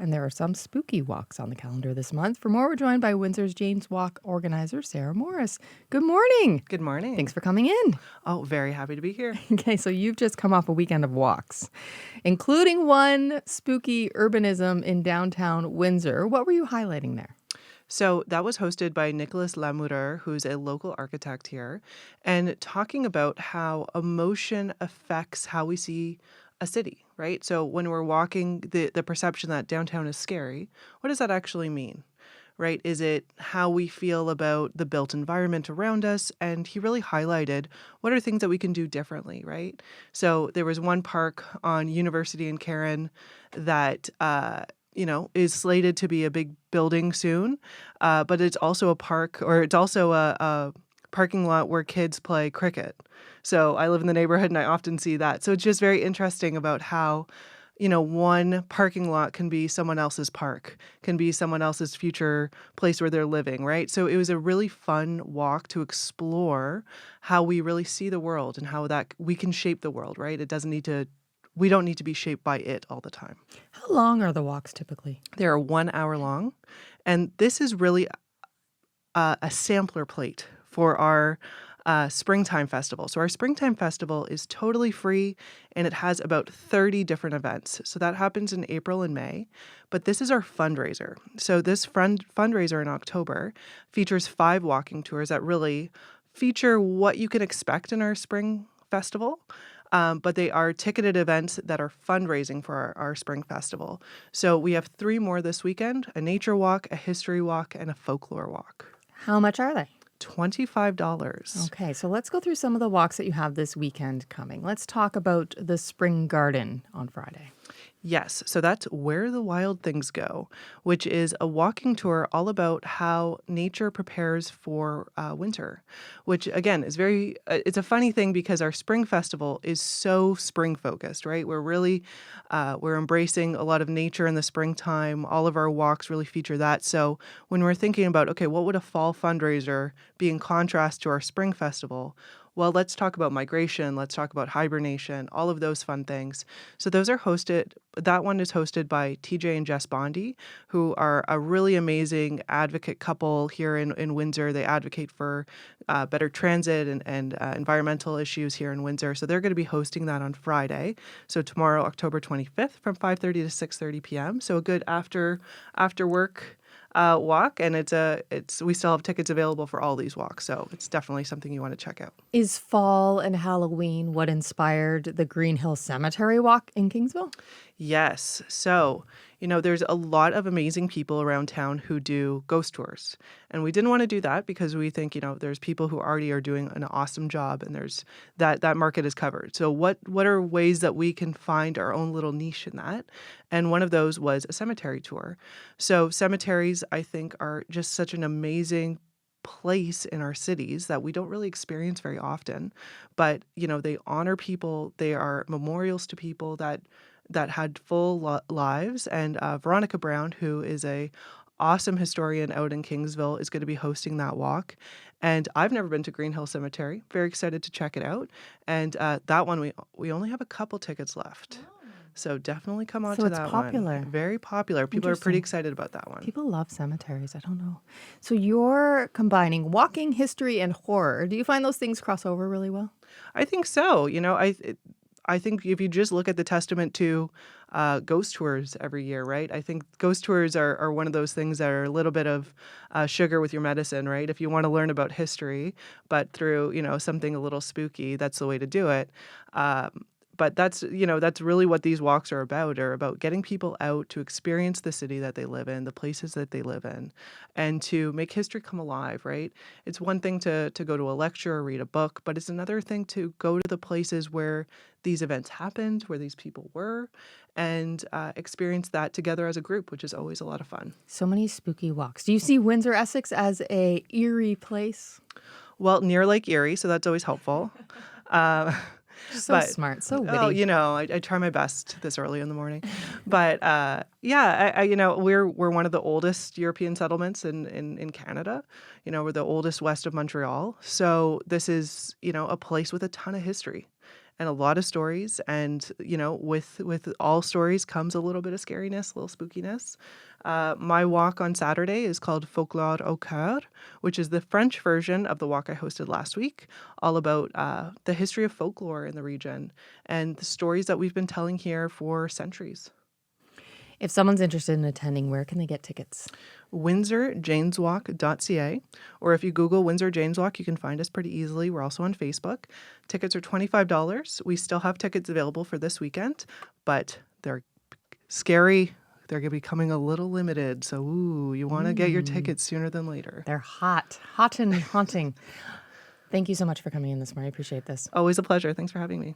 And there are some spooky walks on the calendar this month. For more, we're joined by Windsor's Jane's Walk organizer, Sarah Morris. Good morning. Good morning. Thanks for coming in. Oh, very happy to be here. Okay, so you've just come off a weekend of walks, including one spooky urbanism in downtown Windsor. What were you highlighting there? So that was hosted by Nicholas Lamoureur, who's a local architect here, and talking about how emotion affects how we see a city, right? So when we're walking, the perception that downtown is scary, what does that actually mean? Right? Is it how we feel about the built environment around us? And he really highlighted what are things that we can do differently, right? So there was one park on University and Karen that is slated to be a big building soon, but it's also a park, or it's also a parking lot where kids play cricket. So I live in the neighborhood and I often see that. So it's just very interesting about how one parking lot can be someone else's park, can be someone else's future place where they're living, right? So it was a really fun walk to explore how we really see the world and how that we can shape the world, right? We don't need to be shaped by it all the time. How long are the walks typically? They are 1 hour long, and this is really a sampler plate for our Springtime Festival. So our Springtime Festival is totally free, and it has about 30 different events. So that happens in April and May, but this is our fundraiser. So this fundraiser in October features 5 walking tours that really feature what you can expect in our spring festival. But they are ticketed events that are fundraising for our spring festival. So we have 3 more this weekend: a nature walk, a history walk, and a folklore walk. How much are they? $25. Okay, so let's go through some of the walks that you have this weekend coming. Let's talk about the Spring Garden on Friday. Yes, so that's Where the Wild Things Go, which is a walking tour all about how nature prepares for winter, which again is it's a funny thing because our spring festival is so spring focused, right? We're embracing a lot of nature in the springtime. All of our walks really feature that. So when we're thinking about, okay, what would a fall fundraiser be in contrast to our spring festival? Well, let's talk about migration. Let's talk about hibernation, all of those fun things. So that one is hosted by TJ and Jess Bondi, who are a really amazing advocate couple here in Windsor. They advocate for better transit and environmental issues here in Windsor. So they're going to be hosting that on Friday. So tomorrow, October 25th from 5:30 to 6:30 p.m. So a good after work walk, and we still have tickets available for all these walks, so it's definitely something you want to check out. Is fall and Halloween what inspired the Green Hill Cemetery walk in Kingsville? Yes. So, there's a lot of amazing people around town who do ghost tours. And we didn't want to do that because we think, there's people who already are doing an awesome job, and there's that market is covered. So what are ways that we can find our own little niche in that? And one of those was a cemetery tour. So cemeteries, I think, are just such an amazing place in our cities that we don't really experience very often. But, they honor people. They are memorials to people that had full lives. And Veronica Brown, who is a awesome historian out in Kingsville, is going to be hosting that walk. And I've never been to Green Hill Cemetery. Very excited to check it out. And that one, we only have a couple tickets left. So definitely come on to that one. So it's popular. Very popular. People are pretty excited about that one. People love cemeteries. I don't know. So you're combining walking, history, and horror. Do you find those things cross over really well? I think so. I think if you just look at the testament to ghost tours every year, right? I think ghost tours are one of those things that are a little bit of sugar with your medicine, right? If you want to learn about history, but through, something a little spooky, that's the way to do it. But that's really what these walks are about getting people out to experience the city that they live in, the places that they live in, and to make history come alive, right? It's one thing to go to a lecture or read a book, but it's another thing to go to the places where these events happened, where these people were, and experience that together as a group, which is always a lot of fun. So many spooky walks. Do you see Windsor, Essex as a eerie place? Well, near Lake Erie, so that's always helpful. Smart, so witty. I try my best this early in the morning. But we're one of the oldest European settlements in Canada. We're the oldest west of Montreal. So this is, a place with a ton of history. and a lot of stories. And, with all stories comes a little bit of scariness, a little spookiness. My walk on Saturday is called Folklore au Coeur, which is the French version of the walk I hosted last week, all about the history of folklore in the region and the stories that we've been telling here for centuries. If someone's interested in attending, where can they get tickets? WindsorJanesWalk.ca, or if you Google Windsor Janes Walk, you can find us pretty easily. We're also on Facebook. Tickets are $25. We still have tickets available for this weekend, but they're scary. They're going to be coming a little limited. So, you want to get your tickets sooner than later. They're hot and haunting. Thank you so much for coming in this morning. I appreciate this. Always a pleasure. Thanks for having me.